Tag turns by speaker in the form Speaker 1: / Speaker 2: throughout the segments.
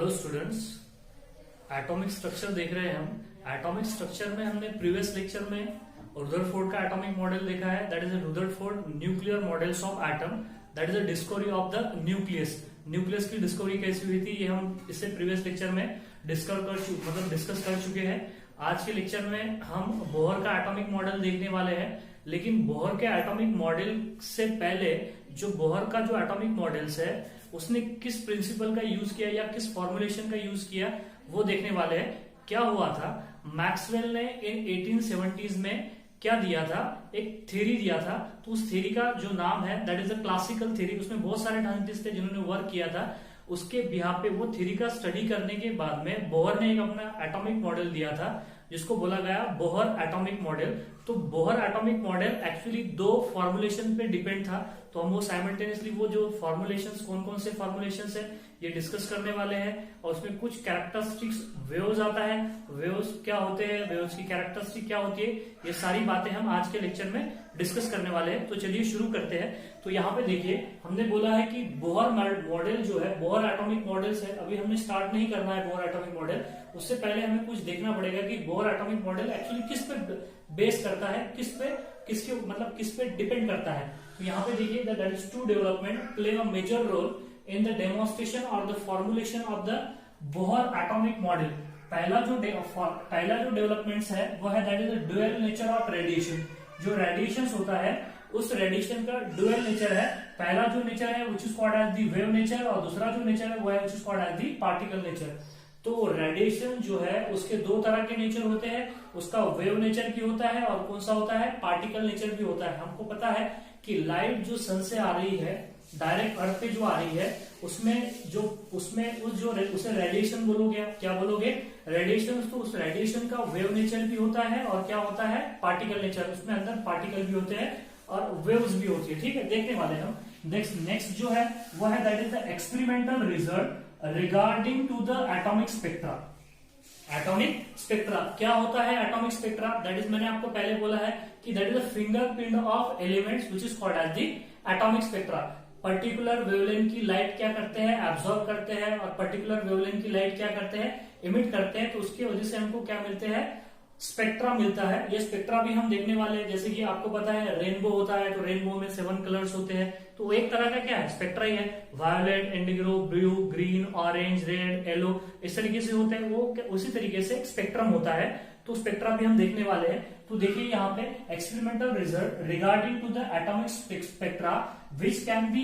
Speaker 1: Hello students, atomic structure देख रहे हैं हम। एटॉमिक स्ट्रक्चर में हमने प्रीवियस लेक्चर में रुदरफोर्ड का एटॉमिक मॉडल देखा है, that is a Rutherford nuclear models of atom, that is a discovery of the nucleus. Nucleus की डिस्कवरी कैसी हुई थी ये हम इससे प्रीवियस लेक्चर में डिस्कस कर चुके हैं। आज के लेक्चर में हम बोहर का एटॉमिक मॉडल देखने वाले हैं, लेकिन बोहर के एटॉमिक मॉडल से पहले जो बोहर का जो एटॉमिक मॉडल्स है उसने किस प्रिंसिपल का यूज किया या किस फॉर्मुलेशन का यूज किया वो देखने वाले हैं। क्या हुआ था, मैक्सवेल ने इन 1870s में क्या दिया था, एक थ्योरी दिया था। तो उस थ्योरी का जो नाम है that is a classical theory. उसमें बहुत सारे साइंटिस्ट थे जिन्होंने वर्क किया था। उसके बिहाफ पे वो थ्योरी का स्टडी करने के बाद में बोहर ने एक अपना एटॉमिक मॉडल दिया था जिसको बोला गया बोहर एटॉमिक मॉडल। तो बोहर एटॉमिक मॉडल एक्चुअली दो फॉर्मुलेशन पे डिपेंड था। तो हम वो साइमल्टेनियसली वो जो फॉर्मुलेशंस कौन कौन से फॉर्मुलेशंस है ये डिस्कस करने वाले हैं। और उसमें कुछ कैरेक्टरिस्टिक्स वेव्स आता है, वेव्स क्या होते हैं, वेव्स की कैरेक्टरिस्टिक क्या होती है, ये सारी बातें हम आज के लेक्चर में डिस्कस करने वाले हैं। तो चलिए शुरू करते हैं। तो यहाँ पे देखिए हमने बोला है कि बोहर मॉडल जो है, बोहर एटॉमिक मॉडल्स है, अभी हमने स्टार्ट नहीं करना है बोहर एटॉमिक मॉडल। उससे पहले हमें कुछ देखना पड़ेगा कि बोहर एटॉमिक मॉडल एक्चुअली किस पे बेस करता है, किस पे डिपेंड करता है। तो यहाँ पे देखिए that is to development play a major role in the demonstration और the formulation of the Bohr atomic model. पहला जो डेवलपमेंट्स है वो है that is the dual nature of radiation. जो रेडिएशन होता है उस रेडिएशन का ड्यूअल नेचर है। पहला जो नेचर है which is called as the wave nature, और दूसरा जो नेचर है वो है which is called as the particle nature. तो रेडिएशन जो है उसके दो तरह के नेचर होते हैं, उसका वेव नेचर भी होता है और कौन सा होता है, पार्टिकल नेचर भी होता है। हमको पता है कि लाइट जो सन से आ रही है डायरेक्ट अर्थ पे जो आ रही है उसे रेडिएशन बोलोगे। क्या बोलोगे, रेडिएशन। तो उस रेडिएशन का वेव नेचर भी होता है और क्या होता है, पार्टिकल नेचर। उसमें अंदर पार्टिकल भी होते हैं और वेव्स भी होती है। ठीक है, देखने वाले हम। नेक्स्ट जो है वो है that is the experimental result regarding to the atomic spectra. Atomic spectra क्या होता है, एटॉमिक स्पेक्ट्रा दैट इज, मैंने आपको पहले बोला है कि that is the fingerprint of elements which is called as the atomic spectra. Particular wavelength की लाइट क्या करते हैं, एब्सॉर्ब करते हैं, और पर्टिकुलर वेवलेंथ की लाइट क्या करते हैं, इमिट करते हैं। तो उसकी वजह से हमको क्या मिलते हैं, स्पेक्ट्रा मिलता है। ये स्पेक्ट्रा भी हम देखने वाले हैं। जैसे कि आपको पता है रेनबो होता है, तो रेनबो में 7 कलर्स होते हैं। तो वो एक तरह का क्या है, स्पेक्ट्रा ही है। Violet, Indigo, blue, green, orange, red, yellow, इस तरीके से होते हैं। वो उसी तरीके से स्पेक्ट्रम होता है। तो स्पेक्ट्रा भी हम देखने वाले हैं। तो देखिए यहाँ पे experimental result regarding to the atomic spectra which can be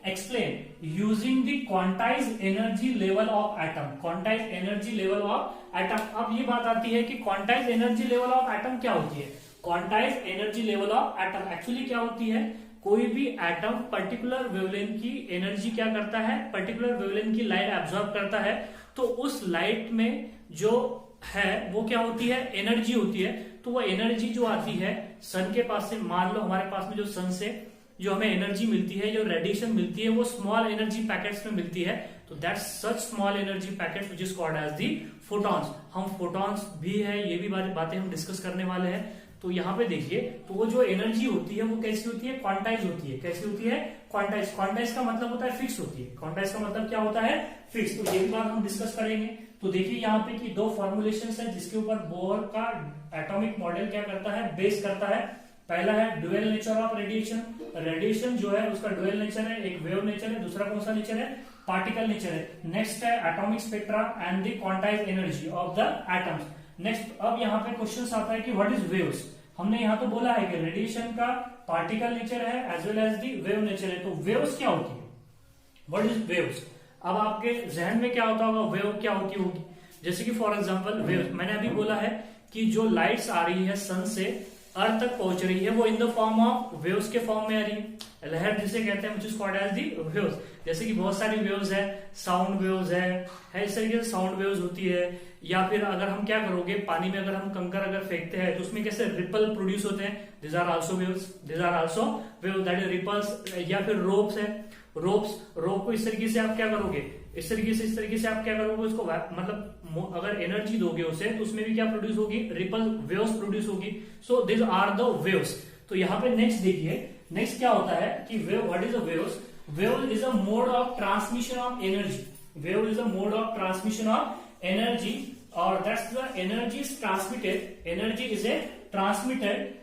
Speaker 1: explained using the quantized energy level of atom। quantized energy level of atom। अब ये बात आती है कि quantized energy level of atom क्या होती है। quantized energy level of atom actually क्या होती है, कोई भी एटम पर्टिकुलर वेवलेंथ की एनर्जी क्या करता है, पर्टिकुलर वेवलेंथ की लाइट एब्सॉर्ब करता है। तो उस लाइट में जो है वो क्या होती है, एनर्जी होती है। तो वो एनर्जी जो आती है सन के पास से, मान लो हमारे पास में जो सन से जो हमें एनर्जी मिलती है, जो रेडिएशन मिलती है, वो स्मॉल एनर्जी पैकेट्स में मिलती है। तो that's such small energy packets which is called as the photons. हम फोटॉन्स भी है, ये भी बातें हम डिस्कस करने वाले हैं। तो यहाँ पे देखिए, तो वो जो एनर्जी होती है वो कैसी होती है, क्वांटाइज होती है। कैसी होती है, क्वांटाइज। क्वांटाइज का मतलब होता है फिक्स होती है। क्वांटाइज का मतलब क्या होता है, फिक्स। तो ये भी बात हम डिस्कस करेंगे। तो देखिए यहाँ पे कि दो फॉर्मुलेशंस है जिसके ऊपर बोहर का एटॉमिक मॉडल क्या करता है, बेस करता है। पहला है dual nature of radiation. Radiation जो है उसका ड्यूअल नेचर है, एक वेव नेचर है, दूसरा कौन सा नेचर है, पार्टिकल नेचर है। नेक्स्ट है atomic spectra and the quantized energy of the atoms. Next अब यहाँ पे क्वेश्चन आता है कि व्हाट इज वेव्स। हमने यहाँ तो बोला है कि रेडिएशन का पार्टिकल नेचर है as well as the wave nature है। तो वेव्स क्या होती है, व्हाट इज वेव्स। अब आपके जहन में क्या होता होगा, वेव क्या होती होगी। जैसे कि फॉर एग्जांपल वेव, मैंने अभी बोला है कि जो लाइट्स आ रही है सन से अर्थ तक पहुंच रही है वो in the form of waves के फॉर्म में आ रही है। लहर जिसे कहते हैं which is called as the waves. जैसे कि बहुत सारी वेव्स है, साउंड वेव्स है इस तरीके से साउंड वेव्स होती है। या फिर अगर हम क्या करोगे, पानी में अगर हम कंकर अगर फेंकते हैं तो उसमें कैसे रिपल प्रोड्यूस होते हैं, this are also waves that is ripples. या फिर रोप्स है, रोप को इस तरीके से आप क्या करोगे, इस तरीके से आप क्या करोगे उसको, मतलब अगर एनर्जी दोगे उसे तो उसमें भी क्या प्रोड्यूस होगी, रिपल वेव्स प्रोड्यूस होगी। So this are the waves. तो यहाँ पे नेक्स्ट देखिए, नेक्स्ट क्या होता है कि wave, what is a waves. Wave is a mode of transmission of energy. Wave is a mode of transmission of energy, or that's the energy is transmitted. Energy is a transmitted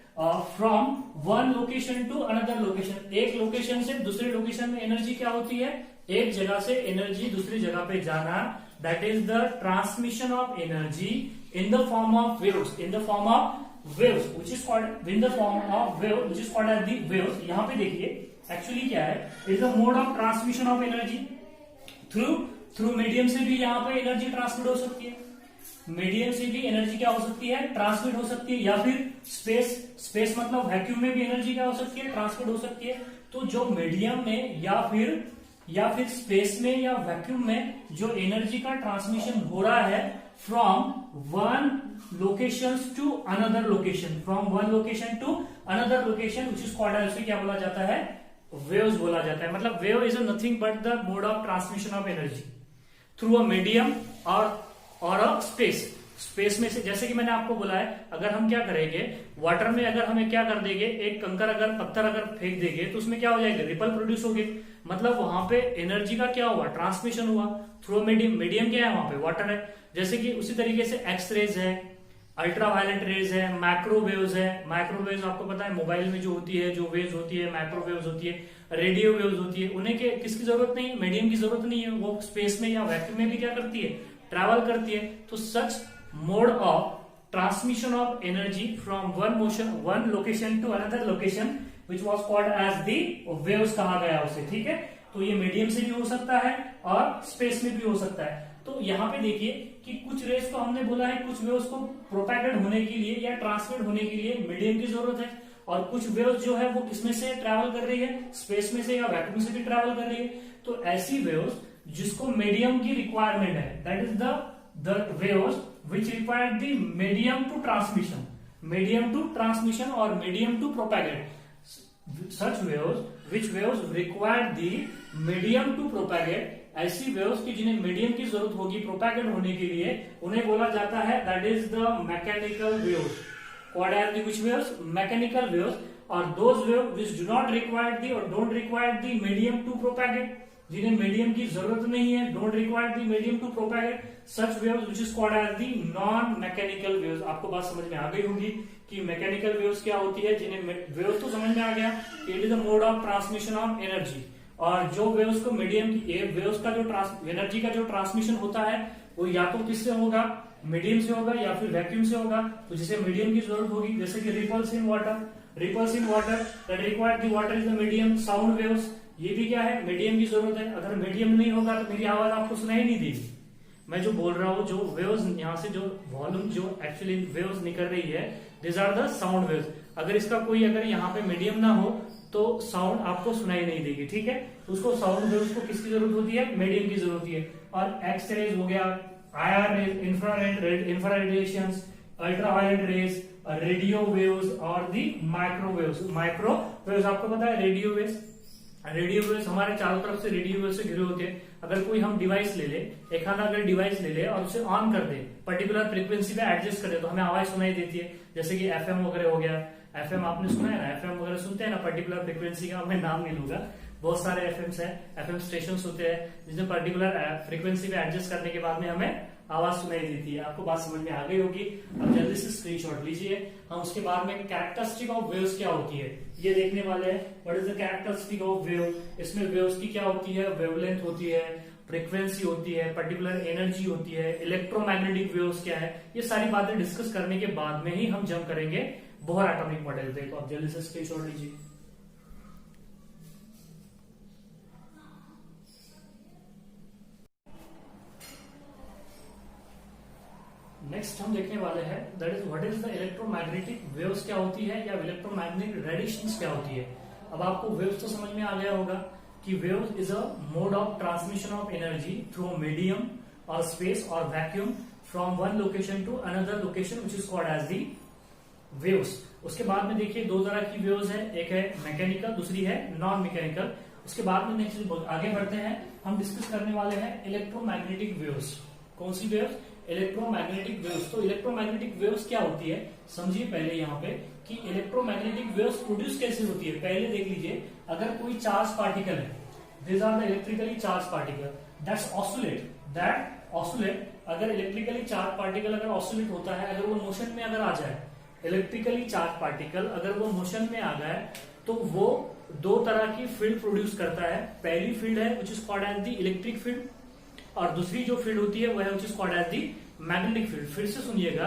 Speaker 1: from one location to another location. एक location से दूसरे location में energy क्या होती है? एक जगह से एनर्जी दूसरी जगह पे जाना. That is the transmission of energy in the form of waves. In the form of waves, which is called in the form of wave, which is called as the waves. यहाँ पे देखिए actually क्या है? It is a mode of transmission of energy through medium से भी यहाँ पे energy transmit हो सकती है. मीडियम से भी एनर्जी क्या हो सकती है? ट्रांसमिट हो सकती है. या फिर स्पेस मतलब वैक्यूम में भी एनर्जी क्या हो सकती है? ट्रांसमिट हो सकती है. तो जो मीडियम में या फिर स्पेस में या वैक्यूम में जो एनर्जी का ट्रांसमिशन हो रहा है from one location to another location, from one location to another location, which is called, उसे क्या बोला जाता है? वेव्स बोला जाता है. मतलब wave is nothing but the mode of transmission of energy through a medium और अ स्पेस में से. जैसे कि मैंने आपको बोला है, अगर हम क्या करेंगे वाटर में, अगर हमें क्या कर देंगे, एक कंकर अगर पत्थर अगर फेंक देंगे तो उसमें क्या हो जाएगा? रिपल प्रोड्यूस होगी. मतलब वहां पे एनर्जी का क्या हुआ? ट्रांसमिशन हुआ थ्रू मीडियम क्या है? वहां पे वाटर है. जैसे कि उसी तरीके से एक्स रेज है, अल्ट्रावायलेट रेज है, माइक्रोवेव्स है. माइक्रोवेव्स आपको पता है मोबाइल में जो होती है, जो वेव्स होती है, माइक्रोवेव्स होती है, रेडियो वेव्स होती है. उन्हें किसकी जरूरत नहीं है? मीडियम की जरूरत नहीं है. वो स्पेस में या वैक्यूम में भी क्या करती है? ट्रैवल करती है. तो such mode of transmission of energy from one location to another location which was called as the waves कहा गया उसे. ठीक है, तो ये मीडियम से भी हो सकता है और स्पेस में भी हो सकता है. तो यहाँ पे देखिए कि कुछ रेस को हमने बोला है, कुछ वेव्स को प्रोपैगेट होने के लिए या ट्रांसमिट होने के लिए मीडियम की जरूरत है, और कुछ वेव्स जो है वो किसमें से ट्रैवल कर रही है? स्पेस में से या वैक्यूम से भी ट्रैवल कर रही है. तो ऐसी वेव्स जिसको मीडियम की रिक्वायरमेंट है, that is the waves which require the medium to transmission or medium to propagate. Such waves which waves require the medium to propagate, ऐसी वेव्स की जिन्हें मीडियम की जरूरत होगी प्रोपैगेट होने के लिए, उन्हें बोला जाता है that is the mechanical waves. What are the which waves? Mechanical waves. और those waves which do not require the और don't require the medium to propagate, जिन्हें मीडियम की जरूरत नहीं है, don't require the medium to propagate, such waves which is called as the non mechanical waves. आपको बात समझ में आ गई होगी कि मैकेनिकल वेव्स क्या होती है. जिन्हें वेव्स तो समझ में आ गया, it is a mode of transmission of energy. और जो वेव्स को मीडियम वेव्स का जो एनर्जी का जो ट्रांसमिशन होता है वो या तो किससे होगा? मीडियम से होगा या फिर वैक्यूम से होगा. तो जिसे मीडियम की जरूरत होगी, जैसे कि ripples in water that require the water is the medium. Sound waves, ये भी क्या है? मीडियम की जरूरत है. अगर मीडियम नहीं होगा तो मेरी आवाज आपको सुनाई नहीं देगी. मैं जो बोल रहा हूँ, जो वेव्स यहाँ से जो वॉल्यूम जो एक्चुअली वेव्स निकल रही है, this are the sound waves. अगर इसका कोई अगर यहाँ पे मीडियम ना हो तो साउंड आपको सुनाई नहीं देगी. ठीक है, तो उसको साउंड वेव्स को किसकी जरूरत होती है? मीडियम की जरूरत होती है. और एक्स रेज हो गया, IR rays, infrared radiations, ultraviolet rays, radio waves और दी माइक्रोवेव्स. आपको पता है रेडियो वेव्स हमारे चारों तरफ से रेडियो वेव से घिरे होते हैं. अगर कोई हम डिवाइस ले ले, एक अगर डिवाइस ले ले और उसे ऑन कर दे, पर्टिकुलर फ्रीक्वेंसी पे एडजस्ट कर दे, तो हमें आवाज सुनाई देती है. जैसे कि एफएम वगैरह हो गया. एफएम आपने सुना है ना? एफएम वगैरह सुनते हैं ना, पर्टिकुलर फ्रीक्वेंसी का मैं नाम नहीं लूंगा, बहुत सारे एफएम्स है, एफएम स्टेशन होते हैं जिसमें पर्टिकुलर फ्रीक्वेंसी पे एडजस्ट करने के बाद में हमें आवाज सुनाई देती है. आपको बात समझ में आ गई होगी. अब जल्दी से स्क्रीनशॉट लीजिए. हम उसके बाद में कैरेक्टरिस्टिक ऑफ वेव्स क्या होती है ये देखने वाले हैं. What is the characteristic of wave? इसमें वेव्स की क्या होती है? वेवलेंथ होती है, फ्रीक्वेंसी होती है, पर्टिकुलर एनर्जी होती है, इलेक्ट्रोमैग्नेटिक वेव्स क्या है, ये सारी बातें डिस्कस करने के बाद में ही हम जंप करेंगे बोहर एटॉमिक मॉडल पे. तो आप जल्दी से स्क्रीनशॉट लीजिए. नेक्स्ट हम देखने वाले हैं that is what is the electromagnetic waves क्या होती है या इलेक्ट्रोमैग्नेटिक रेडिएशंस क्या होती है. अब आपको वेव्स तो समझ में आ गया होगा कि waves is a mode of transmission of energy through medium और स्पेस और vacuum from one location to another location which is called as the waves. उसके बाद में देखिए दो तरह की वेव्स है, एक है मैकेनिकल, दूसरी है नॉन मैकेनिकल. उसके बाद में नेक्स्ट आगे बढ़ते हैं, हम डिस्कस करने वाले हैं इलेक्ट्रोमैग्नेटिक वेव्स. कौन सी वेव्स? Electromagnetic waves. तो इलेक्ट्रोमैग्नेटिक वेव्स क्या होती है समझिए पहले यहाँ पे कि इलेक्ट्रोमैग्नेटिक वेव्स प्रोड्यूस कैसे होती है. पहले देख लीजिए, अगर कोई चार्ज पार्टिकल है these are the electrically charged particle that oscillate अगर इलेक्ट्रिकली चार्ज पार्टिकल अगर ऑसिलेट होता है, अगर वो मोशन में अगर आ जाए, इलेक्ट्रिकली चार्ज पार्टिकल अगर वो मोशन में आ गए तो वो दो तरह की फील्ड प्रोड्यूस करता है। पहली फील्ड है which is called as the electric field, और दूसरी जो फील्ड होती है वह which is called as the magnetic field. फिर से सुनिएगा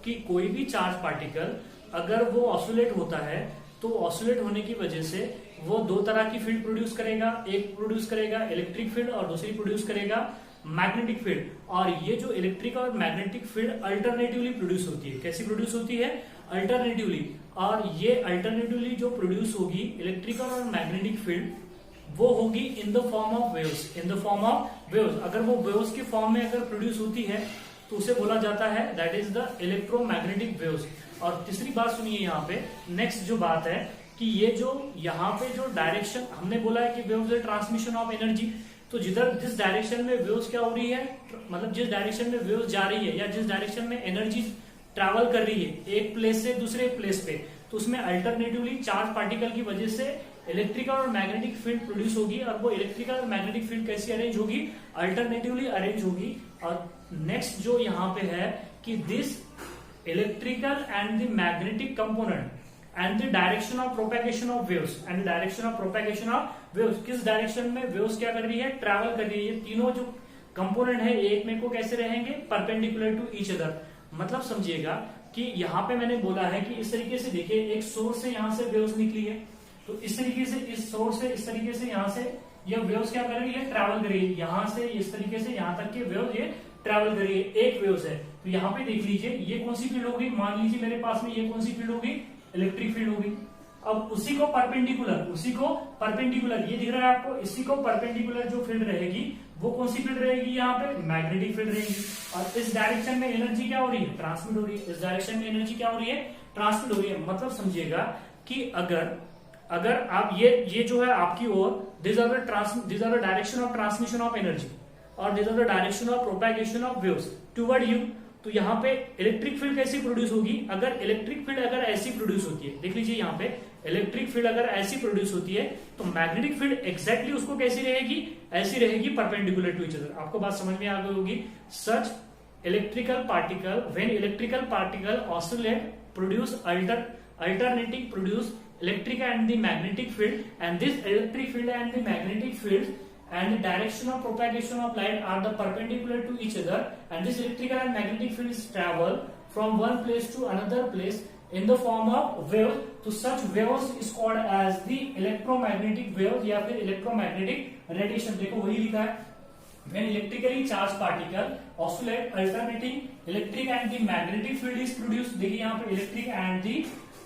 Speaker 1: कि कोई भी चार्ज पार्टिकल अगर वो ऑसिलेट होता है तो ऑसिलेट होने की वजह से वो दो तरह की फील्ड प्रोड्यूस करेगा, एक प्रोड्यूस करेगा इलेक्ट्रिक फील्ड और दूसरी प्रोड्यूस करेगा मैग्नेटिक फील्ड। और ये जो इलेक्ट्रिक और मैग्नेटिक फील्ड अल्टरनेटिवली प्रोड्यूस होती है। कैसी प्रोड्यूस होती है? अल्टरनेटिवली। और ये अल्टरनेटिवली जो प्रोड्यूस होगी इलेक्ट्रिकल और मैग्नेटिक फील्ड, वो होगी इन the form of waves, in the form of waves. अगर वो वेव्स के फॉर्म में अगर प्रोड्यूस होती है तो उसे बोला जाता है that is the electromagnetic waves. और तीसरी बात सुनिए यहाँ पे, नेक्स्ट जो बात है कि ये जो यहाँ पे जो डायरेक्शन हमने बोला है कि waves is transmission of energy, तो जिस डायरेक्शन में वेव्स क्या हो रही है, मतलब जिस डायरेक्शन में वेव्स जा रही है या जिस डायरेक्शन में एनर्जी ट्रैवल कर रही है एक प्लेस से दूसरे प्लेस पे, तो उसमें अल्टरनेटिवली चार्ज पार्टिकल की वजह से इलेक्ट्रिकल और मैग्नेटिक फील्ड प्रोड्यूस होगी। और वो इलेक्ट्रिकल और मैग्नेटिक फील्ड कैसी अरेंज होगी? अल्टरनेटिवली अरेंज होगी। और नेक्स्ट जो यहाँ पे है कि this electrical and the magnetic component and the direction of propagation of waves, and direction of propagation of waves, किस डायरेक्शन में वेव्स क्या कर रही है? ट्रैवल कर रही है। ये तीनों जो कंपोनेंट है एक में को कैसे रहेंगे? Perpendicular to each other. मतलब समझिएगा कि यहाँ पे मैंने बोला है कि इस तरीके से देखिए, एक सोर्स से यहाँ से वेव्स निकली है, तो इस तरीके से इस सोर्स से इस तरीके से यहाँ से ये वेव्स क्या कर रही है? ट्रैवल कर रही है। यहाँ से इस तरीके से यहाँ तक के वेव्स ये ट्रैवल कर रही है, एक वेव्स है। तो यहाँ पे देख लीजिए ये कौन सी फील्ड होगी? मान लीजिए मेरे पास में ये कौन सी फील्ड होगी? इलेक्ट्रिक फील्ड होगी। अब उसी को परपेंडिकुलर ये दिख रहा है आपको, इसी को परपेंडिकुलर जो फील्ड रहेगी वो कौन सी फील्ड रहेगी? यहाँ पे मैग्नेटिक फील्ड रहेगी। और इस डायरेक्शन में एनर्जी क्या हो रही है? ट्रांसमिट हो रही है। इस डायरेक्शन में एनर्जी क्या हो रही है? ट्रांसमिट हो रही है। मतलब समझिएगा कि अगर आप ये जो है आपकी ओर, this are the direction of transmission of energy और this are the direction of propagation of waves toward you. तो यहाँ पे इलेक्ट्रिक फील्ड कैसी प्रोड्यूस होगी? अगर इलेक्ट्रिक फील्ड अगर ऐसी प्रोड्यूस होती है, देख लीजिए यहाँ पे इलेक्ट्रिक फील्ड अगर ऐसी प्रोड्यूस होती है तो मैग्नेटिक फील्ड एग्जैक्टली उसको कैसी रहेगी? ऐसी रहेगी, परपेंडिकुलर टू ईच अदर। आपको बात समझ में आ गई होगी। Such electrical particle when electrical particle oscillate produce alternating produce electric and the magnetic field, and this electric field and the magnetic field and the direction of propagation of light are the perpendicular to each other, and this electrical and magnetic fields travel from one place to another place in the form of waves. तो such waves is called as the electromagnetic waves या फिर electromagnetic radiation। देखो वही लिखा है, when electrically charged particle oscillate alternating electric and the magnetic field is produced। देखिए यहाँ पे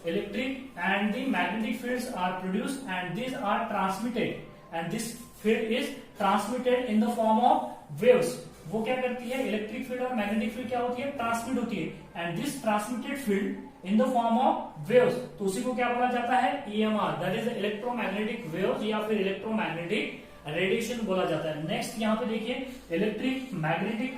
Speaker 1: electric and the magnetic fields are produced and these are transmitted, and this field is transmitted in the form of waves। वो क्या करती है? Electric field और magnetic field क्या होती है? ट्रांसमिट होती है, and this transmitted field in the form of waves, तो उसी को क्या बोला जाता है? EMR, that is electromagnetic waves या फिर इलेक्ट्रोमैग्नेटिक रेडिएशन बोला जाता है। नेक्स्ट यहाँ पे देखिए electric magnetic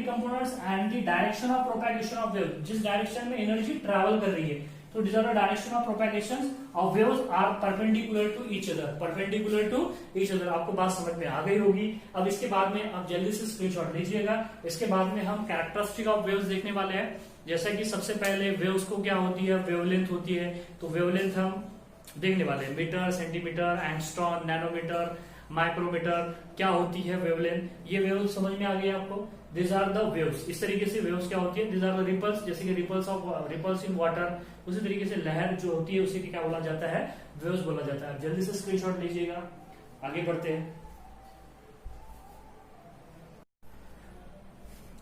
Speaker 1: components and the direction of propagation of wave, जिस डायरेक्शन में एनर्जी ट्रैवल कर रही है, तो this are the direction of propagation of waves are perpendicular to each other. आपको बात समझ में आ गई होगी। अब इसके बाद में आप जल्दी से स्क्रीनशॉट लीजिएगा। इसके बाद में हम कैरेक्टरिस्टिक ऑफ वेव्स देखने वाले हैं। जैसा कि सबसे पहले वेव्स को क्या होती है? वेवलेंथ होती है। तो वेवलेंथ हम देखने वाले हैं, metre, centimetre, angstrom, nanometre, micrometre, क्या होती है वेवलेंथ। ये वेव समझ में आ गई आपको। This are the waves. इस तरीके से वेव्स क्या होती है? दिस आर द रिपल्स, जैसे कि रिपल्स इन वाटर, उसी तरीके से लहर जो होती है उसी की क्या बोला जाता है? वेव्स बोला जाता है। जल्दी से स्क्रीनशॉट लीजिएगा, आगे बढ़ते हैं।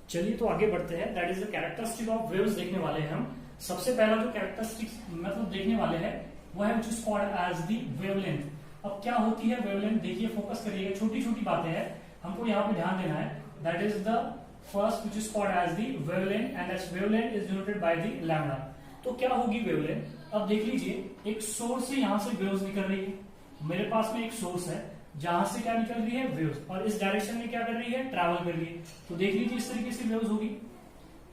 Speaker 1: चलिए तो आगे बढ़ते हैं। That is the characteristic of waves देखने वाले हैं हम। सबसे पहला जो कैरेक्टरिस्टिक मतलब देखने वाले हैं वो है which is called as the wavelength। अब क्या होती है वेवलेंथ? देखिए, फोकस करिएगा, छोटी छोटी बातें हैं, हमको यहाँ पे ध्यान देना है। That is the first which is called as the wavelength, and that wavelength is denoted by the lambda। तो क्या होगी वेवलेंथ? अब देख लीजिए, एक सोर्स से यहाँ से वेव्स निकल रही है, मेरे पास में एक सोर्स है जहां से क्या निकल रही है? वेव्स, और इस डायरेक्शन में क्या कर रही है? ट्रैवल कर रही है। तो देख लीजिए इस तरीके से वेव्स होगी,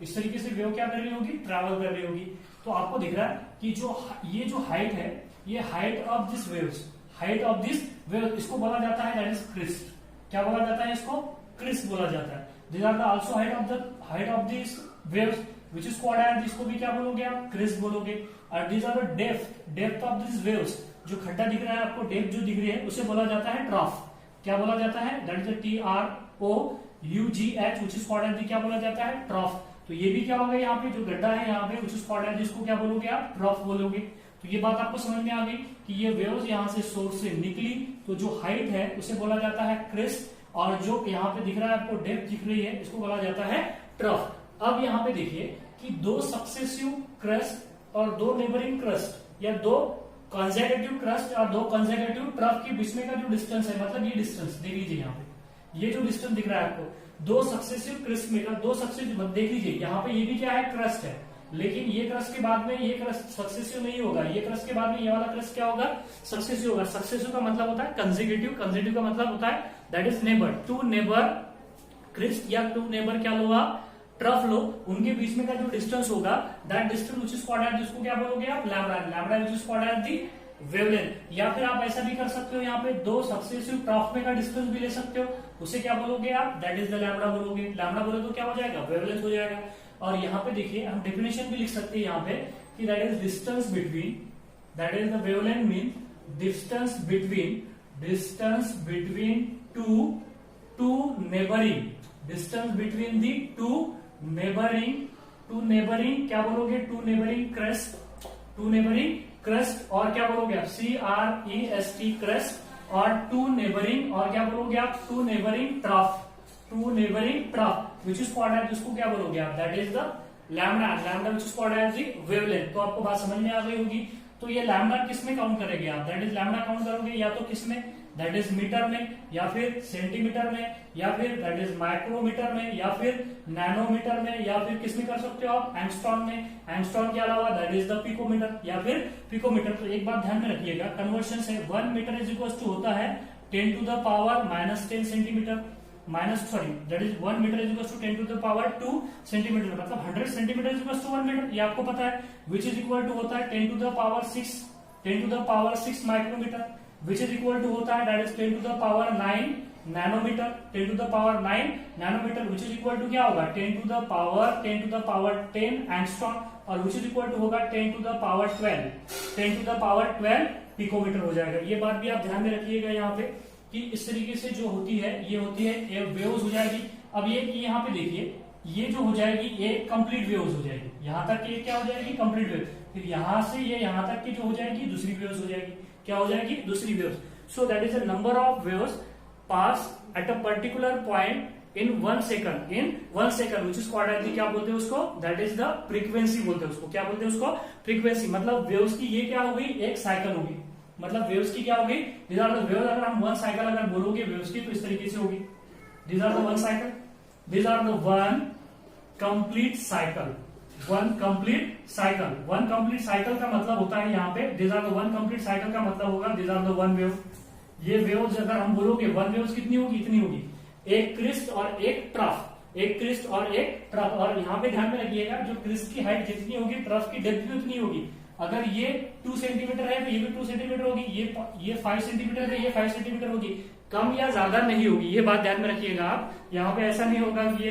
Speaker 1: इस तरीके से वेव क्या कर रही होगी? ट्रैवल कर रही होगी। तो आपको दिख रहा है कि ये जो हाइट है, ये height of this waves, height of this wave, इसको बोला जाता है दैट इज क्रिस्ट। क्या बोला जाता है इसको? क्रिस्ट बोला जाता है। This are the also height of this waves which is called as, इसको भी क्या बोलोगे आप? क्रिस्ट बोलोगे। और this are the depth of this waves, जो खड्डा दिख रहा है आपको, डेप्थ जो दिख रही है उसे बोला जाता है ट्रफ। क्या बोला जाता है? That is TROUGH which is called as, क्या बोला जाता है? ट्रफ। तो ये भी क्या होगा, यहाँ पे जो गड्ढा है यहाँ पे विच इज कॉल्ड एज, इसको क्या बोलोगे आप? ट्रफ बोलोगे। तो ये बात आपको समझ में आ गई कि ये वेव्स यहाँ से सोर्स से निकली, तो जो हाइट है उसे बोला जाता है क्रिस्ट, और जो यहाँ पे दिख रहा है आपको डेप्थ दिख रही है इसको बोला जाता है ट्रफ। अब यहाँ पे देखिए कि दो सक्सेसिव क्रस्ट और दो नेबरिंग क्रस्ट, या दो कंसेक्यूटिव क्रस्ट और दो कंसेक्यूटिव ट्रफ के बीच में का जो डिस्टेंस है, मतलब ये डिस्टेंस देख लीजिए यहाँ पे, ये जो डिस्टेंस दिख रहा है आपको दो सक्सेसिव क्रस्ट में का, दो सक्सेसिव देख लीजिए यहाँ पे, ये भी क्या है? क्रस्ट है। लेकिन ये क्रस्ट के बाद में ये क्रस्ट सक्सेसिव नहीं होगा, ये क्रस्ट के बाद में ये वाला क्रस्ट क्या होगा? सक्सेसिव होगा। सक्सेसिव का मतलब होता है कंसेक्यूटिव, कंसेक्यूटिव का मतलब होता है that is neighbour. Two neighbour crest या टू नेबर क्या लो आप? ट्रफ लो, उनके बीच में का जो डिस्टेंस होगा that distance which is called as, जिसको क्या बोलोगे आप? Lambda. Lambda which is called as the wavelength. या फिर आप ऐसा भी कर सकते हो, यहाँ पे दो सक्सेसिव ट्रफ में का डिस्टेंस भी ले सकते हो, उसे क्या बोलोगे आप? दैट इज द लैम्डा बोलोगे। लैम्डा बोले तो क्या हो जाएगा? वेवलेंथ हो जाएगा। और यहाँ पे देखिए हम डेफिनेशन भी लिख सकते हैं यहाँ पे कि that is distance between, that is the wavelength mean distance between two neighbouring, distance between the two neighbouring क्या बोलोगे? टू नेबरिंग क्रस्ट, और क्या बोलोगे आप? CREST क्रस्ट, और टू नेबरिंग, और क्या बोलोगे आप? Two neighbouring trough which is called as, जिसको क्या बोलोगे आप? That is the lambda which is called as the wavelength. तो आपको बात समझ में आ गई होगी। तो ये लैम्डा किस में काउंट करेंगे आप? दैट इज लैम्डा काउंट करोगे या तो किस में? दैट इज मीटर में, या फिर सेंटीमीटर में, या फिर दैट इज माइक्रोमीटर में, या फिर नैनोमीटर में, या फिर किस में कर सकते हो आप? एंगस्ट्रॉम में। एंगस्ट्रॉम के अलावा दैट इज द पिकोमीटर या फिर पिकोमीटर। तो एक बात ध्यान में रखिएगा, कन्वर्शन से 1 मीटर इज इक्वल टू होता है 10 to the power -10 centimetre, that is 1 metre is equal to 10 to the power 2 centimetre, मतलब 100 centimetre is equal to 1 metre, ये आपको पता है। विच इज इक्वल टू होता है 10 to the power 6 micrometre, which is equal to होता है that is 10 to the power 9 nanometre, 10 to the power 9 nanometre, which is equal to क्या होगा? 10 to the power 10 एंगस्ट्रॉम, और विच इज इक्वल टू होगा 10 to the power 12 picometre हो जाएगा। ये बात भी आप ध्यान में रखिएगा यहाँ पे कि इस तरीके से जो होती है ये होती है वेव्स हो जाएगी। अब ये यहाँ पे देखिए, ये जो हो जाएगी ये कंप्लीट वेव्स हो जाएगी, यहाँ तक ये क्या हो जाएगी? Complete wave. फिर यहाँ से ये यहाँ तक की जो हो जाएगी दूसरी वेव्स हो जाएगी। क्या हो जाएगी? दूसरी waves. So that is a number of waves pass at a particular point in 1 second which is called as, क्या बोलते हैं उसको? दैट इज द फ्रीक्वेंसी बोलते हैं उसको। क्या बोलते हैं उसको? फ्रीक्वेंसी। मतलब वेव्स की ये क्या हो गई? एक साइकिल होगी। मतलब वेव्स की क्या होगी? This are the waves. अगर हम 1 साइकिल अगर बोलोगे वेव्स की तो इस तरीके से होगी। This are the 1 cycle, this are the 1 complete cycle. 1 complete cycle का मतलब होता है यहाँ पे, this are the 1 complete cycle का मतलब होगा दिस आर द 1 वेव। ये वेव्स अगर हम बोलोगे 1 वेव्स कितनी होगी? इतनी होगी। एक क्रिस्ट और एक ट्रफ, और यहाँ पे ध्यान में रखिएगा जो क्रिस्ट की हाइट जितनी होगी ट्रफ की डेप्थ भी उतनी होगी। अगर ये 2 सेंटीमीटर है तो ये भी 2 सेंटीमीटर होगी, ये 5 सेंटीमीटर है, ये 5 सेंटीमीटर होगी। कम या ज्यादा नहीं होगी, ये बात ध्यान में रखिएगा आप। यहाँ पे ऐसा नहीं होगा कि ये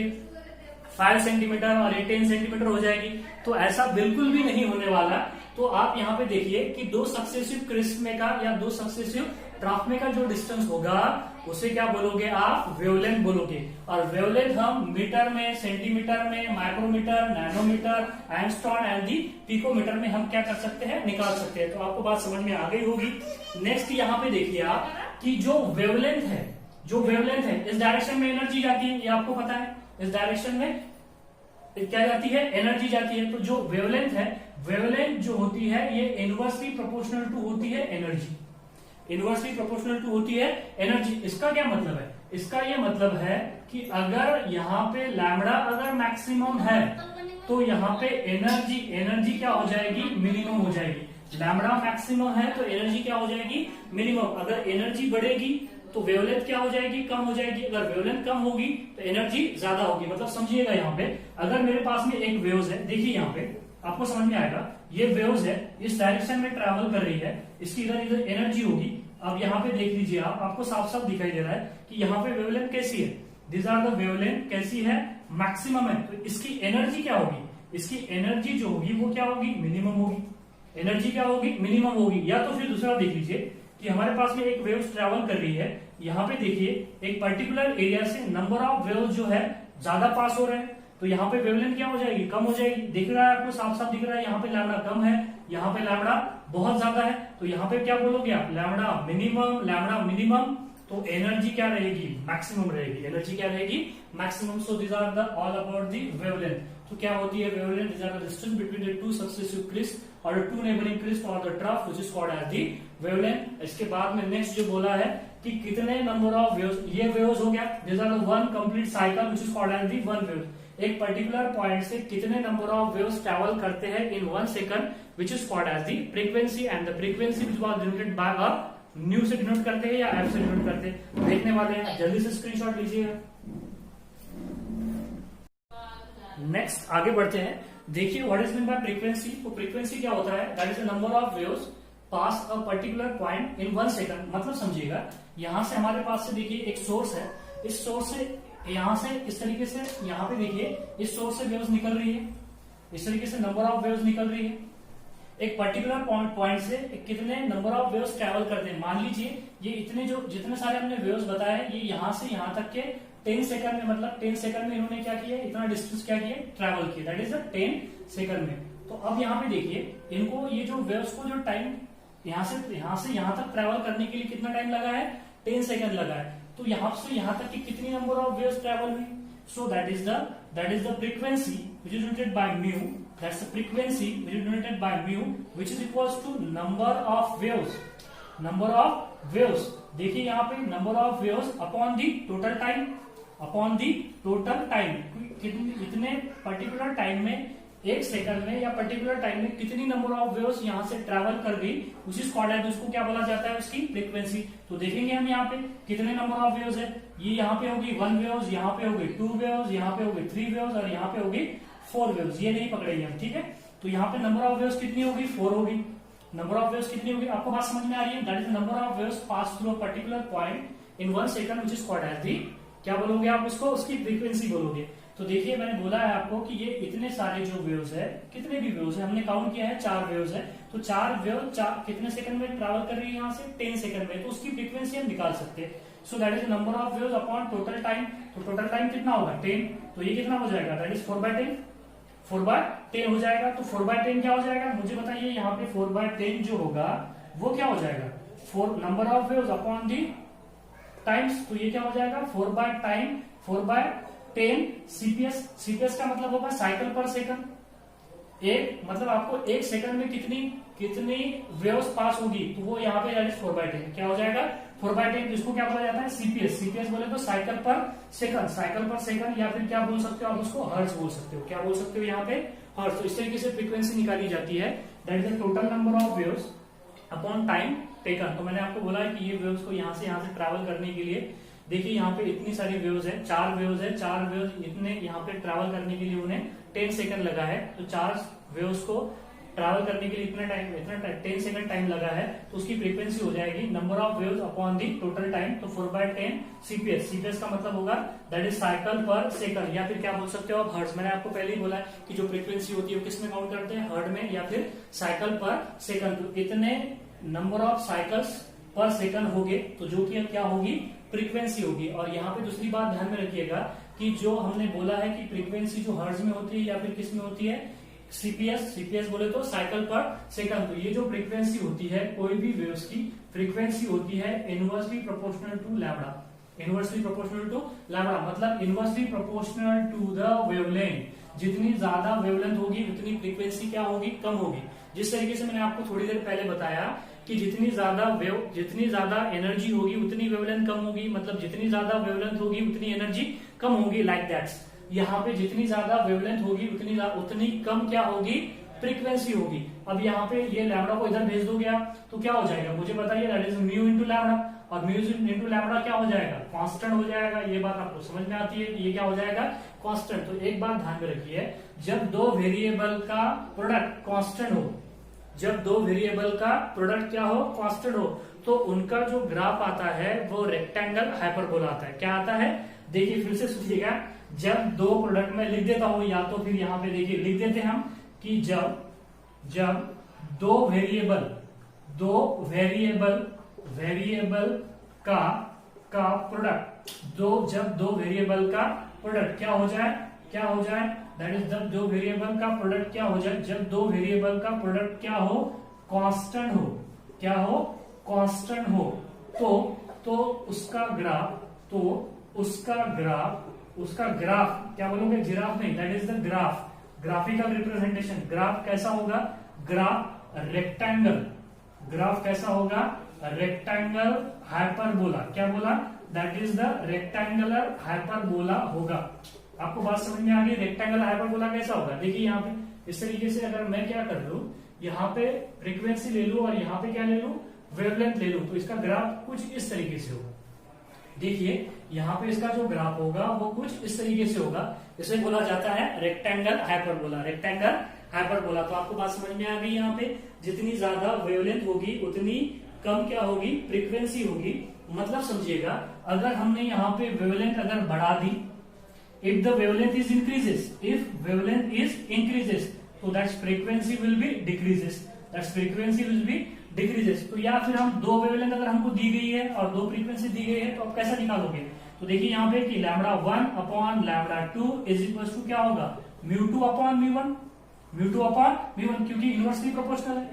Speaker 1: 5 सेंटीमीटर और ये 10 सेंटीमीटर हो जाएगी, तो ऐसा बिल्कुल भी नहीं होने वाला। तो आप यहाँ पे देखिए कि 2 सक्सेसिव क्रिस्ट में का या 2 सक्सेसिव ट्रफ में का जो डिस्टेंस होगा उसे क्या बोलोगे आप? वेवलेंथ बोलोगे। और वेवलेंथ हम मीटर में, सेंटीमीटर में, micrometre, nanometre, angstrom and the picometre में हम क्या कर सकते हैं? निकाल सकते हैं। तो आपको बात समझ में आ गई होगी। नेक्स्ट यहाँ पे देखिए आप कि जो वेवलेंथ है इस डायरेक्शन में एनर्जी जाती है, ये आपको पता है। इस डायरेक्शन में क्या जाती है? एनर्जी जाती है। तो जो वेवलेंथ है, वेवलेंथ जो होती है ये इनवर्सली प्रोपोर्शनल टू होती है एनर्जी, इनवर्सली प्रोपोर्शनल टू होती है एनर्जी। इसका क्या मतलब है? इसका ये मतलब है कि अगर यहाँ पे लैम्डा अगर मैक्सिमम है तो यहाँ पे एनर्जी क्या हो जाएगी? मिनिमम हो जाएगी। लैम्डा मैक्सिमम है तो एनर्जी क्या हो जाएगी? मिनिमम। अगर एनर्जी बढ़ेगी तो वेवलेंथ क्या हो जाएगी? कम हो जाएगी। अगर वेवलेंथ कम होगी तो एनर्जी ज्यादा होगी। मतलब समझिएगा यहाँ पे अगर मेरे पास में एक वेव्स है, देखिए यहाँ पे आपको समझ में आएगा, ये वेव्स है इस डायरेक्शन में ट्रैवल कर रही है, इसकी इधर एनर्जी होगी, अब यहाँ पे देख लीजिए आप, आपको साफ साफ दिखाई दे रहा है कि यहाँ पे वेवलेंथ कैसी है, दिस आर द वेवलेंथ कैसी है, मैक्सिमम है। तो इसकी एनर्जी क्या होगी, इसकी एनर्जी जो होगी वो क्या होगी, मिनिमम होगी। एनर्जी क्या होगी, मिनिमम होगी। या तो फिर दूसरा देख लीजिए कि हमारे पास में एक वेव्स ट्रेवल कर रही है, यहाँ पे देखिए एक पर्टिकुलर एरिया से नंबर ऑफ वेव्स जो है ज्यादा पास हो रहे हैं, तो यहाँ पे वेवलेंथ क्या हो जाएगी, कम हो जाएगी। दिख रहा है आपको, साफ साफ दिख रहा है, यहाँ पे लैम्डा कम है, यहाँ पे लैम्डा बहुत ज्यादा है। तो यहाँ पे क्या बोलोगे आप, लैम्डा मिनिमम, तो एनर्जी क्या रहेगी, मैक्सिमम रहेगी। एनर्जी क्या रहेगी, maximum. So this are the all about the wavelength. तो क्या होती है wavelength, this are the distance between the two successive crest और टू नेबरिंग क्रिस्ट और the trough which is called as the wavelength. इसके बाद में नेक्स्ट जो बोला है कि कितने नंबर ऑफ वेव्स, ये वेव्स हो गया, this are the one complete cycle which is called as the one wave. एक पर्टिकुलर पॉइंट से कितने नंबर ऑफ वेव्स ट्रैवल करते हैं in 1 second which is called as the frequency, and the frequency which was denoted by a nu से denote करते हैं या F से डिनोट करते हैं, देखने वाले हैं। जल्दी से स्क्रीनशॉट लीजिएगा। नेक्स्ट आगे बढ़ते हैं। देखिए what is mean by frequency. तो फ्रीक्वेंसी क्या होता है, that is the number of waves pass a particular point in 1 second. मतलब समझिएगा, यहां से हमारे पास से देखिए एक सोर्स है, इस सोर्स से यहां से इस तरीके से, यहाँ पे देखिए इस सोर्स से वेव्स निकल रही है, इस तरीके से नंबर ऑफ वेव्स निकल रही है। एक पर्टिकुलर पॉइंट से कितने नंबर ऑफ वेव्स ट्रैवल करते हैं, मान लीजिए ये इतने जो जितने सारे हमने वेव्स बताए, ये यहाँ से यहाँ तक के 10 सेकंड में, मतलब 10 सेकंड में इन्होंने क्या किया, इतना डिस्टेंस क्या किया, ट्रैवल किया, दैट इज द 10 सेकंड में। तो अब यहाँ पे देखिए इनको, ये जो वेव्स को जो टाइम यहाँ से यहाँ तक ट्रैवल करने के लिए कितना टाइम लगा है, 10 सेकंड लगा है। तो यहाँ से यहाँ तक की कितनी नंबर ऑफ वेव्स ट्रैवल हुई, so that is the frequency which is denoted by mu, that's the frequency which is denoted by mu which is equals to number of waves, number of waves. देखिए यहाँ पे number of waves upon the total time, upon the total time, इतने particular time में, एक second में या particular time में कितनी नंबर ऑफ वेव्स यहाँ से ट्रैवल कर गई, उसी स्क्वाड उसको क्या बोला जाता है, उसकी फ्रीक्वेंसी। तो देखेंगे हम यहाँ पे कितने नंबर ऑफ वेव्स है, ये यहाँ पे होगी 1 वेव्स, यहाँ पे होगी 2 वेव्स, यहाँ पे होगी 3 वेव्स और यहाँ पे होगी 4 वेव्स, ये नहीं पकड़ेंगे हम, ठीक है। तो यहाँ पे नंबर ऑफ वेव्स कितनी होगी, 4 होगी। नंबर ऑफ वेव्स कितनी होगी, आपको बात समझ में आ रही है, that is number of waves pass through a particular point in 1 second which is called as the, क्या बोलोगे आप उसको, उसकी फ्रीक्वेंसी बोलोगे। तो देखिए मैंने बोला है आपको कि ये इतने सारे जो वेव्स है, कितने भी वेव्स है, हमने काउंट किया है 4 वेव्स है, तो 4 वेव कितने सेकंड में ट्रैवल कर रही है, यहाँ से 10 सेकंड में, तो उसकी फ्रीक्वेंसी हम निकाल सकते हैं। सो that is number of waves upon total time. तो टोटल टाइम कितना होगा, 10, तो ये कितना हो जाएगा, दैट इज 4/10, 4/10 हो जाएगा। तो 4/10 क्या हो जाएगा, मुझे बताइए, यहाँ पे 4/10 जो होगा वो क्या हो जाएगा, 4 number of waves upon the times, तो ये क्या हो जाएगा 4/10 सीपीएस। सीपीएस का मतलब होगा साइकिल पर सेकंड। एक मतलब आपको एक सेकंड में कितनी वेव्स पास होगी, तो वो यहाँ पे 4/10 क्या हो जाएगा, 4/10। इसको क्या बोला जाता है, सीपीएस। सीपीएस बोले तो साइकिल पर सेकंड, साइकिल पर सेकंड, या फिर क्या बोल सकते हो आप उसको, हर्ट्ज बोल सकते हो। क्या बोल सकते हो यहाँ पे, हर्ट्ज। तो इस तरीके से फ्रीक्वेंसी निकाली जाती है, that is the total number of waves upon time taken. तो मैंने आपको बोला है कि ये वेव्स को यहाँ से ट्रैवल करने के लिए, देखिए यहाँ पे इतनी सारी वेव्स है, 4 वेव्स है, 4 वेव्स इतने यहाँ पे ट्रैवल करने के लिए उन्हें 10 सेकंड लगा है। तो 4 वेव्स को ट्रैवल करने के लिए इतना 10 सेकंड टाइम लगा है, तो उसकी फ्रीक्वेंसी हो जाएगी number of waves upon the total time, तो 4/10 सीपीएस। सीपीएस का मतलब होगा दैट इज साइकिल पर सेकंड, या फिर क्या बोल सकते हो आप, हर्ट्ज। मैंने आपको पहले ही बोला है कि जो फ्रीक्वेंसी होती है वो किसमें काउंट करते हैं, हर्ट्ज में या फिर साइकिल पर सेकंड। तो इतने नंबर ऑफ साइकिल्स पर सेकंड होंगे, तो जो कि क्या होगी, फ्रीक्वेंसी होगी। और यहाँ पे दूसरी बात ध्यान में रखिएगा कि जो हमने बोला है कि फ्रीक्वेंसी जो हर्ट्ज में होती है या फिर किस में होती है, सीपीएस। सीपीएस बोले तो साइकिल पर सेकंड। तो ये जो फ्रीक्वेंसी होती है, कोई भी वेव्स की फ्रीक्वेंसी होती है inversely proportional to lambda. Inversely proportional to lambda मतलब inversely proportional to the wavelength. जितनी ज्यादा वेवलेंथ होगी उतनी फ्रीक्वेंसी क्या होगी, कम होगी। जिस तरीके से मैंने आपको थोड़ी देर पहले बताया कि जितनी ज्यादा एनर्जी होगी उतनी वेवलेंथ कम होगी, मतलब जितनी ज्यादा वेवलेंथ होगी उतनी एनर्जी कम होगी, लाइक दैट्स। यहाँ पे जितनी ज्यादा वेवलेंथ होगी उतनी कम क्या होगी, फ्रीक्वेंसी होगी। अब यहाँ पे ये लैम्डा को इधर भेज दोगे आप, तो क्या हो जाएगा, मुझे बताइए, that is mu into lambda. और म्यू इंटू लैम्डा क्या हो जाएगा, कांस्टेंट हो जाएगा। ये बात आपको समझ में आती है, ये क्या हो जाएगा, कांस्टेंट। तो एक बात ध्यान में रखिए, जब दो वेरिएबल का प्रोडक्ट कांस्टेंट हो, जब दो वेरिएबल का प्रोडक्ट क्या हो, कांस्टेंट हो, तो उनका जो ग्राफ आता है वो रेक्टेंगल हाइपरबोला आता है। क्या आता है, देखिए फिर से सुनिएगा, जब दो प्रोडक्ट में लिख देता हूं, या तो फिर यहां पे देखिए लिख देते हैं हम कि जब दो वेरिएबल का प्रोडक्ट, जब दो वेरिएबल का प्रोडक्ट क्या हो जाए, दैट इज जब दो वेरिएबल का प्रोडक्ट क्या हो जाए, जब दो वेरिएबल का प्रोडक्ट क्या हो, कांस्टेंट हो, तो उसका ग्राफ क्या बोलोगे, जिराफ नहीं, that is the graphical representation. Graph कैसा होगा, ग्राफ कैसा होगा, रेक्टेंगल हाइपरबोला। क्या बोला, that is the rectangular hyperbola होगा। आपको बात समझ में आ गई, रेक्टेंगुलर हाइपरबोला कैसा होगा। देखिए यहाँ पे इस तरीके से अगर मैं क्या कर लू, यहाँ पे फ्रीक्वेंसी ले लू और यहाँ पे क्या ले लू, वेवलेंथ ले लू, तो इसका ग्राफ कुछ इस तरीके से होगा। देखिए यहाँ पे इसका जो ग्राफ होगा वो कुछ इस तरीके से होगा। इसे बोला जाता है रेक्टेंगल हाइपरबोला। तो आपको बात समझ में आ गई, यहाँ पे जितनी ज्यादा वेवलेंथ होगी उतनी कम क्या होगी, फ्रीक्वेंसी होगी। मतलब समझिएगा, अगर हमने यहाँ पे वेवलेंथ अगर बढ़ा दी, if the wavelength is increases, so that frequency will be decreases। तो या फिर हम दो वेवलेंथ अगर हमको दी गई है और दो फ्रीक्वेंसी दी गई है, तो आप कैसा निकालोगे, तो देखिए यहाँ पे कि λ1/λ2 इज इक्वल टू क्या होगा, μ2/μ1, क्योंकि इनवर्सली प्रोपोर्शनल है।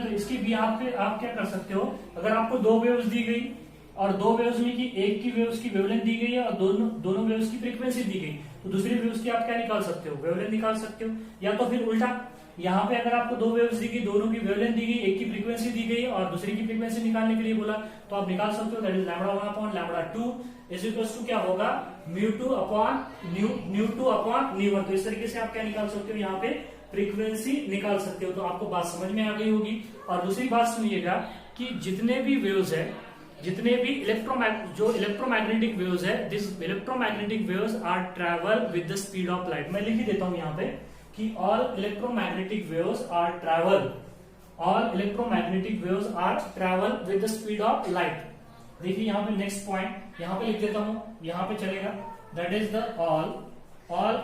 Speaker 1: तो इसके भी आप क्या कर सकते हो, अगर आपको दो वेव्स दी गई और दो वेव्स में की एक की वेव्स की वेवलेंथ दी गई है और दोनों वेव्स की फ्रीक्वेंसी दी गई, तो दूसरी वेव्स की आप क्या निकाल सकते हो, वेवलेंथ निकाल सकते हो। या तो फिर उल्टा, यहाँ पे अगर आपको दो वेव्स दी गई, दोनों की वेवलेंथ दी गई, एक की फ्रीक्वेंसी दी गई और दूसरी की फ्रीक्वेंसी निकालने के लिए बोला, तो आप निकाल सकते हो, that is λ1/λ2 is equal to क्या होगा, μ2/μ1। तो इस तरीके से आप क्या निकाल सकते हो, यहाँ पे फ्रीक्वेंसी निकाल सकते हो। तो आपको बात समझ में आ गई होगी। और दूसरी बात सुनिएगा कि जितने भी वेव्स है, जितने भी इलेक्ट्रोमैग्नेटिक वेव्स है, this electromagnetic waves are travel with the speed of light. मैं लिख ही देता हूं यहाँ पे कि all electromagnetic waves are travel with the speed of light. देखिए यहाँ पे नेक्स्ट पॉइंट यहाँ पे लिख देता हूं, यहाँ पे चलेगा, that is the all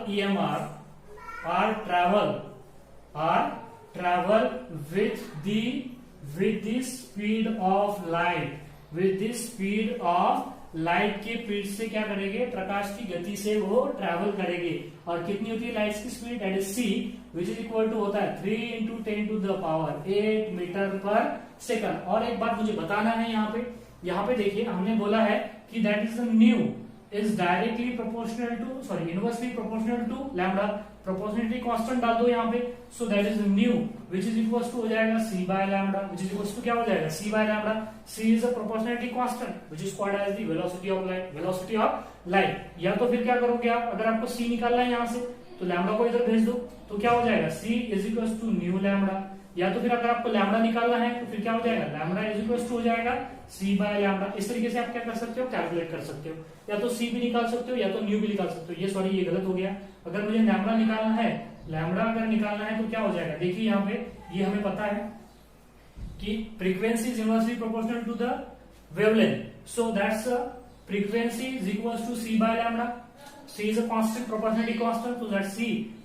Speaker 1: EMR are travel with the speed of light, with the speed of light के स्पीड से क्या करेंगे, प्रकाश की गति से वो ट्रैवल करेंगे। और कितनी होती है लाइट की speed, that is c, which is equal to होता है 3 × 10⁸ मीटर पर सेकंड। और एक बात मुझे बताना है यहाँ पे देखिए, हमने बोला है कि that is the nu is directly inversely proportional to lambda. Proportionality constant डाल दो यहाँ पे, so that is nu which is equal to हो जाएगा c/λ, which is equal to क्या हो जाएगा, c/λ। c is a proportionality constant which is called as the velocity of light. या तो फिर क्या करोगे आप, अगर आपको c निकालना है यहाँ से, तो लैम्डा को इधर भेज दो, तो क्या हो जाएगा, c is equal to nu lambda. या तो फिर अगर आपको लैम्डा निकालना है, तो फिर क्या हो जाएगा, लैम्डा इज इक्वल टू हो जाएगा c/λ। इस तरीके से आप क्या कर सकते हो, कैलकुलेट कर सकते हो। या तो c भी निकाल सकते हो या तो न्यू भी निकाल सकते हो। ये गलत हो गया। अगर मुझे लैम्डा निकालना है तो क्या हो जाएगा, देखिए यहाँ पे ये हमें पता है कि frequency is inversely proportional to the wavelength, so that's frequency is equal to c/λ। c is a constant, proportionality constant, so that c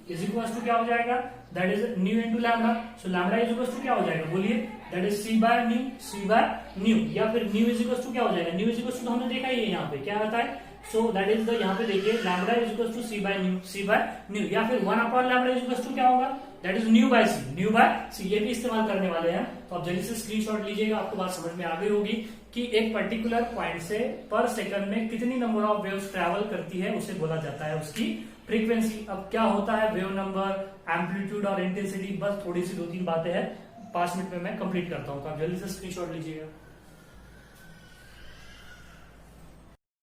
Speaker 1: is equal to क्या हो जाएगा, that is nu into lambda. So lambda is equal to क्या हो जाएगा, बोलिए, that is c/न्यू। या फिर new is equal to क्या हो जाएगा, न्यू इज इक्वल टू हमने देखा ही है यहाँ पे क्या होता है, सो दैट इज द, यहाँ पे देखिए लैम्डा इज इक्वल टू c/न्यू। या फिर 1/λ इज इक्वल टू क्या होगा, दैट इज न्यू बाय सी। ये भी इस्तेमाल करने वाले हैं, तो आप जल्दी से स्क्रीनशॉट लीजिएगा। आपको बात समझ में आ गई होगी कि एक पर्टिकुलर पॉइंट से पर सेकंड में कितनी नंबर ऑफ वेव्स ट्रैवल करती है, उसे बोला जाता है उसकी फ्रीक्वेंसी। अब क्या होता है वेव नंबर, एम्पलीट्यूड और इंटेंसिटी, बस थोड़ी सी 2-3 बातें हैं, 5 मिनट में मैं कंप्लीट करता हूं, तो आप जल्दी से स्क्रीनशॉट लीजिएगा।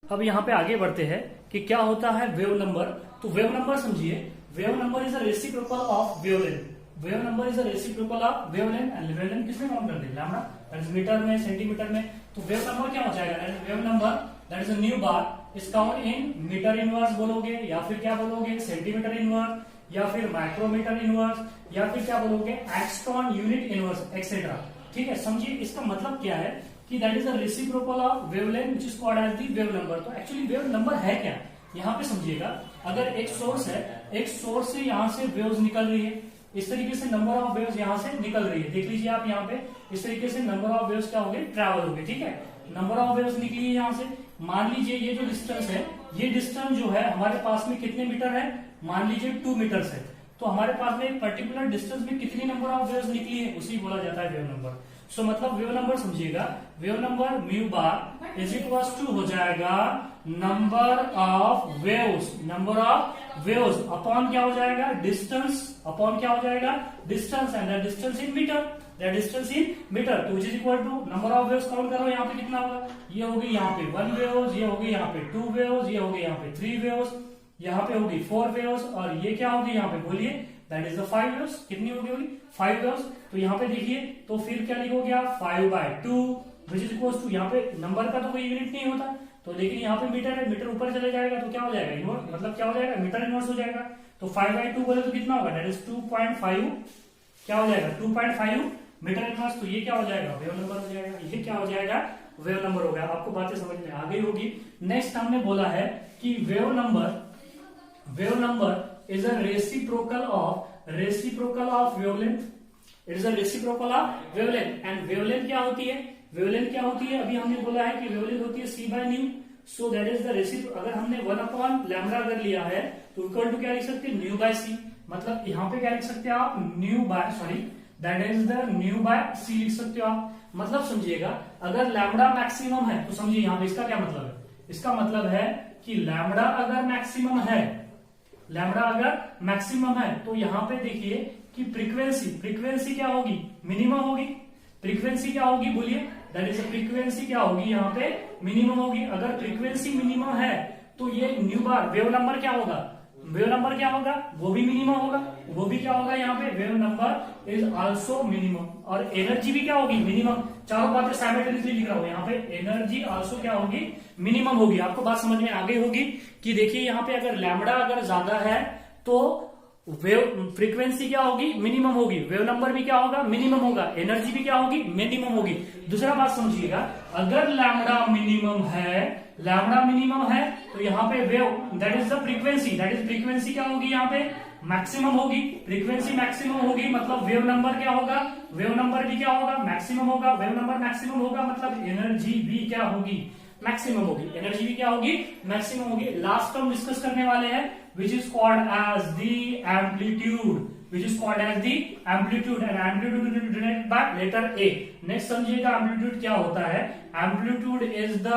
Speaker 1: अब यहाँ पे आगे बढ़ते हैं कि क्या होता है वेव नंबर। तो वेव नंबर समझिए, wave number is a reciprocal of wavelength. Wave number is a reciprocal of wavelength, and wavelength किसमें काउंट कर दें, लैम्डा, दैट इज मीटर में, सेंटीमीटर में। तो वेव नंबर क्या हो जाएगा, wave number that is a nu bar is count in metre inverse बोलोगे, या फिर क्या बोलोगे, सेंटीमीटर इनवर्स, या फिर माइक्रोमीटर इनवर्स, या फिर क्या बोलोगे एंगस्ट्रॉम यूनिट इनवर्स एक्सेट्रा। ठीक है, समझिए इसका मतलब क्या है कि that is a reciprocal of wavelength which is called as the wave number. तो एक्चुअली वेव नंबर है क्या, यहाँ पे समझिएगा, अगर एक सोर्स है, एक सोर्स से यहाँ से वेव्स निकल रही है, इस तरीके से नंबर ऑफ वेव्स यहाँ से निकल रही है, देख लीजिए आप यहाँ पे इस तरीके से नंबर ऑफ वेव्स क्या हो गए, ट्रैवल हो गए। ठीक है, नंबर ऑफ वेव्स निकली है यहाँ से। मान लीजिए ये जो डिस्टेंस है, ये डिस्टेंस जो है हमारे पास में कितने मीटर है, मान लीजिए 2 मीटर है, तो हमारे पास में एक पर्टिकुलर डिस्टेंस में कितनी नंबर ऑफ वेव्स निकली है, उसी बोला जाता है वेव नंबर। सो मतलब वेव नंबर समझिएगा, wave number mu bar is equal to हो जाएगा number of waves, number of waves upon क्या हो जाएगा, डिस्टेंस, अपॉन क्या हो जाएगा, distance, and the distance in metre, the distance in metre, तो which is equal to number of waves count करो, यहाँ पे कितना होगा, ये होगी यहाँ पे 1 वेव्स, ये होगी यहाँ पे 2 वेव्स, ये होगी यहाँ पे 3 वेव्स, यहाँ पे होगी 4 वेव्स, और ये क्या होगी यहाँ पे बोलिए, दैट इज द 5 वेव्स। कितनी होगी 5 वेव्स। तो यहाँ पे देखिए, तो फिर क्या लिखोगे आप 5/2 विच इज इक्वल टू, यहाँ पे नंबर का तो कोई यूनिट नहीं होता, तो लेकिन यहाँ पे मीटर है, मीटर ऊपर चले जाएगा तो क्या हो जाएगा इनवर्स, मतलब क्या हो जाएगा, मीटर इनवर्स हो जाएगा। तो 5/2 बोले तो कितना होगा, दैट इज 2.5, क्या हो जाएगा 2.5 मीटर इनवर्स। तो ये क्या हो जाएगा, वेव नंबर हो जाएगा, ये क्या हो जाएगा, वेव नंबर हो गया। आपको बातें समझ में आ गई होगी। नेक्स्ट हमने बोला है कि wave number is a reciprocal of wavelength. It is a reciprocal of wavelength. And wavelength क्या होती है, wavelength क्या होती है, अभी हमने बोला है कि wavelength होती है c/nu. So that is the reciprocal. अगर हमने 1/λ अगर लिया है तो इक्वल टू क्या लिख सकते हैं, nu/c। मतलब यहाँ पे क्या लिख सकते हैं आप, that is the nu/c लिख सकते हो आप। मतलब समझिएगा, अगर लैम्बडा मैक्सिमम है तो समझिए यहाँ पे इसका क्या मतलब है, इसका मतलब है कि लैम्बडा अगर मैक्सिमम है, लैम्बडा अगर मैक्सिमम है तो यहाँ पे देखिए कि फ्रीक्वेंसी क्या होगी, मिनिमम होगी। फ्रीक्वेंसी क्या होगी बोलिए, दैट इज फ्रीक्वेंसी क्या होगी, यहाँ पे मिनिमम होगी। अगर फ्रीक्वेंसी मिनिमम है तो ये न्यू बार वेव नंबर क्या होगा, वेव नंबर क्या होगा, वो भी मिनिमम होगा, वो भी क्या होगा, यहाँ पे wave number is also minimum. और एनर्जी भी क्या होगी, मिनिमम। चारों बातें साइमल्टेनियसली लिख रहा हूं, यहाँ पे एनर्जी आल्सो क्या होगी, मिनिमम होगी। आपको बात समझ में आ गई होगी कि देखिए यहाँ पे अगर लैम्बडा अगर ज्यादा है तो वेव फ्रीक्वेंसी क्या होगी, मिनिमम होगी, वेव नंबर भी क्या होगा, मिनिमम होगा, एनर्जी भी क्या होगी, मिनिमम होगी। दूसरा बात समझिएगा, अगर लैम्बडा मिनिमम है तो यहाँ पे wave that is the frequency क्या होगी, यहाँ पे मैक्सिमम होगी। फ्रीक्वेंसी मैक्सिमम होगी मतलब वेव नंबर क्या होगा, वेव नंबर भी क्या होगा, मैक्सिमम होगा। वेव नंबर मैक्सिमम होगा मतलब एनर्जी भी क्या होगी, मैक्सिमम होगी, एनर्जी भी क्या होगी, मैक्सिमम होगी। लास्ट हम डिस्कस करने वाले हैं which is called as the amplitude, and amplitude is denoted by letter A. Next समझिएगा एम्पलीट्यूड क्या होता है, amplitude is the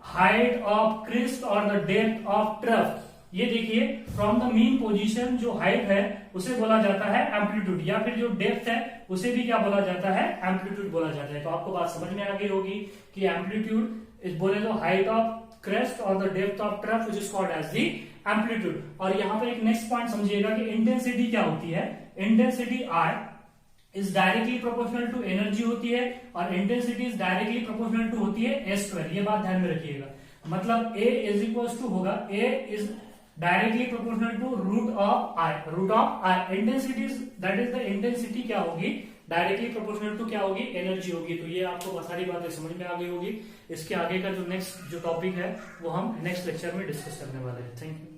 Speaker 1: height of crest और द डेप्थ ऑफ ट्रफ। ये देखिए फ्रॉम द मीन पोजीशन जो हाइट है उसे बोला जाता है एम्पलीट्यूड, या फिर जो डेप्थ है उसे भी क्या बोला जाता है, एम्पलीट्यूड बोला जाता है। तो आपको बात समझ में आ गई होगी कि एम्पलीट्यूड इज बोले तो हाइट ऑफ क्रेस्ट और the depth of trough which is called as the amplitude. और यहाँ पे एक नेक्स्ट पॉइंट समझिएगा कि इंटेंसिटी क्या होती है, intensity I is directly proportional to energy होती है, और intensity is directly proportional to होती है A²। ये बात ध्यान में रखिएगा, मतलब A इज इक्वल टू होगा, A is directly proportional to root of I। Intensity that is the intensity क्या होगी, डायरेक्टली प्रोपोर्शनल टू क्या होगी, एनर्जी होगी। तो ये आपको सारी बातें समझ में आ गई होगी। इसके आगे का जो नेक्स्ट जो टॉपिक है वो हम नेक्स्ट लेक्चर में डिस्कस करने वाले हैं। Thank you.